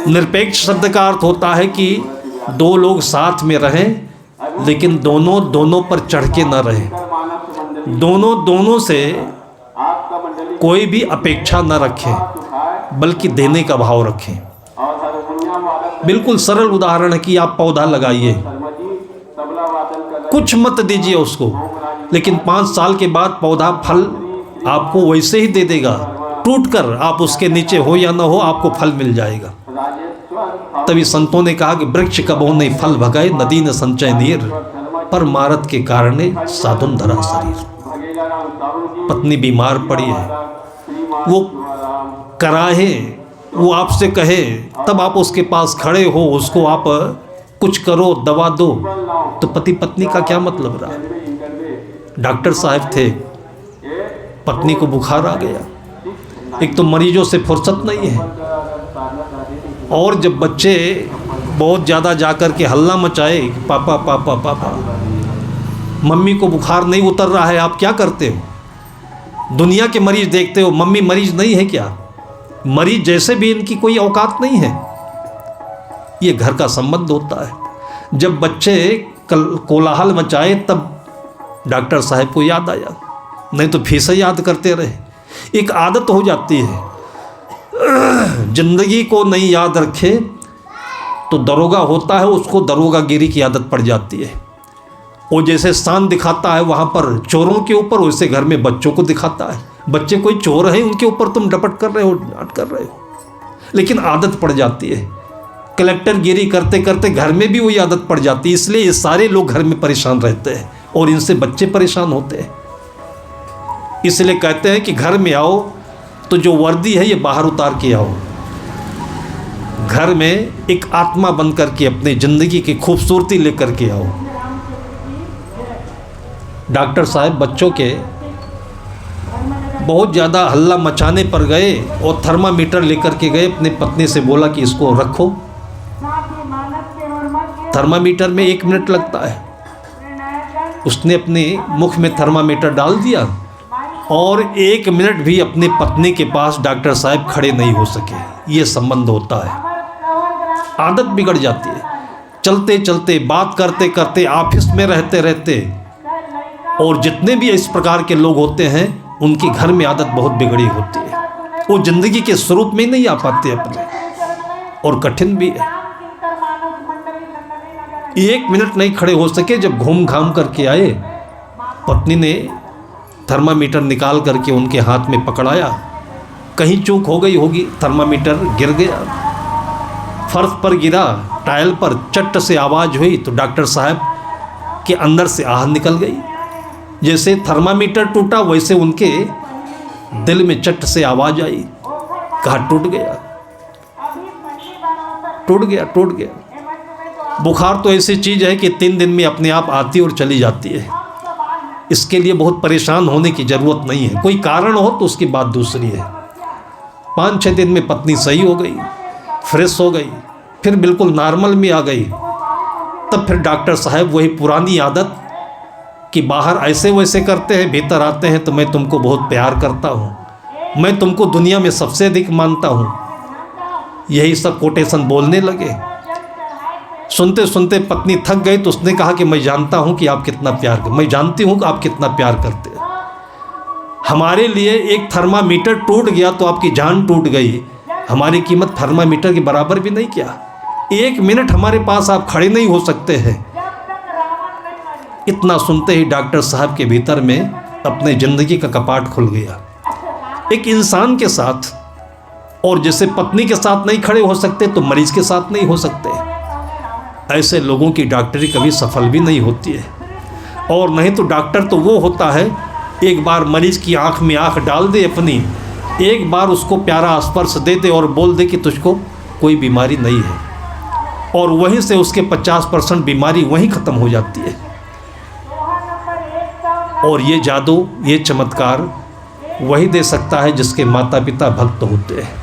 S1: निरपेक्ष शब्द का अर्थ होता है कि दो लोग साथ में रहें, लेकिन दोनों पर चढ़ के न रहें, दोनों से कोई भी अपेक्षा न रखें, बल्कि देने का भाव रखें। बिल्कुल सरल उदाहरण है कि आप पौधा लगाइए, कुछ मत दीजिए उसको, लेकिन 5 साल के बाद पौधा फल आपको वैसे ही दे देगा, टूटकर। आप उसके नीचे हो या ना हो, आपको फल मिल जाएगा। तभी संतों ने कहा कि वृक्ष कबो नहीं फल भगाए, नदी न संचय नीर, पर मारत के कारणे साधुन धरा शरीर। पत्नी बीमार पड़ी है, वो कराहे, वो आपसे कहे, तब आप उसके पास खड़े हो, उसको आप कुछ करो, दवा दो, तो पति पत्नी का क्या मतलब रहा? डॉक्टर साहब थे, पत्नी को बुखार आ गया, एक तो मरीजों से फुर्सत नहीं है, और जब बच्चे बहुत ज़्यादा जाकर के हल्ला मचाए, पापा पापा पापा, मम्मी को बुखार नहीं उतर रहा है, आप क्या करते हो? दुनिया के मरीज देखते हो, मम्मी मरीज नहीं है क्या? मरीज जैसे भी इनकी कोई औकात नहीं है। ये घर का संबंध होता है। जब बच्चे कोलाहल मचाए तब डॉक्टर साहब को याद आया, नहीं तो फिर से याद करते रहे। एक आदत हो जाती है, जिंदगी को नहीं याद रखे तो दरोगा होता है, उसको दरोगागिरी की आदत पड़ जाती है। वो जैसे शान दिखाता है वहाँ पर चोरों के ऊपर, वैसे घर में बच्चों को दिखाता है। बच्चे कोई चोर है, उनके ऊपर तुम डपट कर रहे हो, डांट कर रहे हो, लेकिन आदत पड़ जाती है। कलेक्टर गिरी करते करते घर में भी वही आदत पड़ जाती है। इसलिए ये सारे लोग घर में परेशान रहते हैं और इनसे बच्चे परेशान होते हैं। इसलिए कहते हैं कि घर में आओ तो जो वर्दी है ये बाहर उतार के आओ। घर में एक आत्मा बन करके अपनी ज़िंदगी की खूबसूरती लेकर के आओ। डॉक्टर साहब बच्चों के बहुत ज़्यादा हल्ला मचाने पर गए और थर्मामीटर लेकर के गए, अपनी पत्नी से बोला कि इसको रखो। थर्मामीटर में 1 मिनट लगता है। उसने अपने मुख में थर्मामीटर डाल दिया और 1 मिनट भी अपनी पत्नी के पास डॉक्टर साहब खड़े नहीं हो सके। ये संबंध होता है। आदत बिगड़ जाती है, चलते चलते, बात करते करते, ऑफिस में रहते रहते, और जितने भी इस प्रकार के लोग होते हैं उनके घर में आदत बहुत बिगड़ी होती है। वो ज़िंदगी के स्वरूप में नहीं आ पाते अपने, और कठिन भी है। 1 मिनट नहीं खड़े हो सके। जब घूम घाम करके आए, पत्नी ने थर्मामीटर निकाल करके उनके हाथ में पकड़ाया। कहीं चूक हो गई होगी, थर्मामीटर गिर गया, फर्श पर गिरा, टाइल पर चट से आवाज़ हुई तो डॉक्टर साहब के अंदर से आह निकल गई। जैसे थर्मामीटर टूटा वैसे उनके दिल में चट से आवाज़ आई। कहा टूट गया, टूट गया, टूट गया। बुखार तो ऐसी चीज़ है कि 3 दिन में अपने आप आती और चली जाती है। इसके लिए बहुत परेशान होने की ज़रूरत नहीं है। कोई कारण हो तो उसकी बात दूसरी है। 5-6 दिन में पत्नी सही हो गई, फ्रेश हो गई, फिर बिल्कुल नॉर्मल में आ गई। तब फिर डॉक्टर साहब वही पुरानी आदत कि बाहर ऐसे वैसे करते हैं, भीतर आते हैं तो मैं तुमको बहुत प्यार करता हूँ, मैं तुमको दुनिया में सबसे अधिक मानता हूँ, यही सब कोटेशन बोलने लगे। सुनते सुनते पत्नी थक गई तो उसने कहा कि मैं जानता हूँ कि आप कितना प्यार करते, मैं जानती हूँ कि आप कितना प्यार करते हैं। हमारे लिए एक थर्मामीटर टूट गया तो आपकी जान टूट गई। हमारी कीमत थर्मामीटर के बराबर भी नहीं किया। 1 मिनट हमारे पास आप खड़े नहीं हो सकते हैं। इतना सुनते ही डॉक्टर साहब के भीतर में अपने ज़िंदगी का कपाट खुल गया। एक इंसान के साथ, और जैसे पत्नी के साथ नहीं खड़े हो सकते तो मरीज के साथ नहीं हो सकते। ऐसे लोगों की डॉक्टरी कभी सफल भी नहीं होती है। और नहीं तो डॉक्टर तो वो होता है, एक बार मरीज की आंख में आंख डाल दे अपनी, एक बार उसको प्यारा स्पर्श दे दे और बोल दे कि तुझको कोई बीमारी नहीं है, और वहीं से उसके 50% बीमारी वहीं ख़त्म हो जाती है। और ये जादू, ये चमत्कार वही दे सकता है जिसके माता पिता भक्त होते हैं।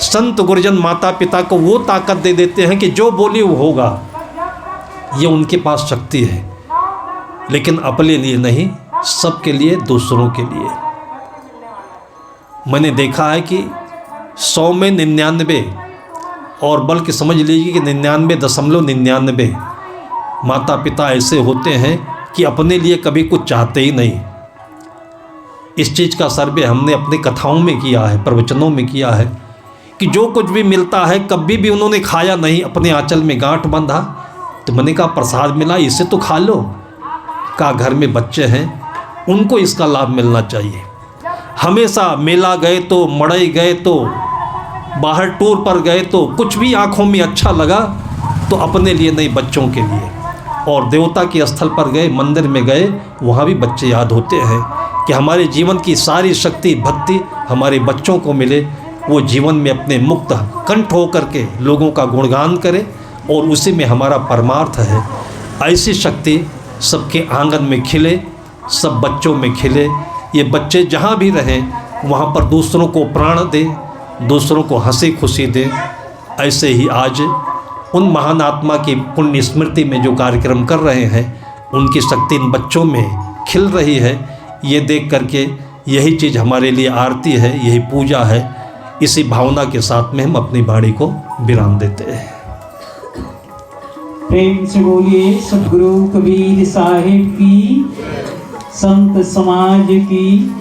S1: संत गुरुजन माता पिता को वो ताकत दे देते हैं कि जो बोली वो होगा। ये उनके पास शक्ति है, लेकिन अपने लिए नहीं, सबके लिए, दूसरों के लिए। मैंने देखा है कि 100 में 99, और बल्कि समझ लीजिए कि 99.99 माता पिता ऐसे होते हैं कि अपने लिए कभी कुछ चाहते ही नहीं। इस चीज़ का सर्वे हमने अपने कथाओं में किया है, प्रवचनों में किया है कि जो कुछ भी मिलता है कभी भी उन्होंने खाया नहीं, अपने आंचल में गांठ बांधा। तो मैंने कहा प्रसाद मिला, इसे तो खा लो। कहा घर में बच्चे हैं, उनको इसका लाभ मिलना चाहिए। हमेशा मेला गए तो, मड़ई गए तो, बाहर टूर पर गए तो कुछ भी आँखों में अच्छा लगा तो अपने लिए नहीं, बच्चों के लिए। और देवता के स्थल पर गए, मंदिर में गए, वहाँ भी बच्चे याद होते हैं कि हमारे जीवन की सारी शक्ति, भक्ति हमारे बच्चों को मिले। वो जीवन में अपने मुक्त कंठ होकर के लोगों का गुणगान करे, और उसी में हमारा परमार्थ है। ऐसी शक्ति सबके आंगन में खिले, सब बच्चों में खिले। ये बच्चे जहाँ भी रहें वहाँ पर दूसरों को प्राण दे, दूसरों को हंसी खुशी दे। ऐसे ही आज उन महान आत्मा की पुण्य स्मृति में जो कार्यक्रम कर रहे हैं, उनकी शक्ति इन बच्चों में खिल रही है। ये देख करके यही चीज़ हमारे लिए आरती है, यही पूजा है। इसी भावना के साथ में हम अपनी वाणी को विराम देते हैं।
S2: प्रेम से बोलिए सदगुरु कबीर साहिब की, संत समाज की।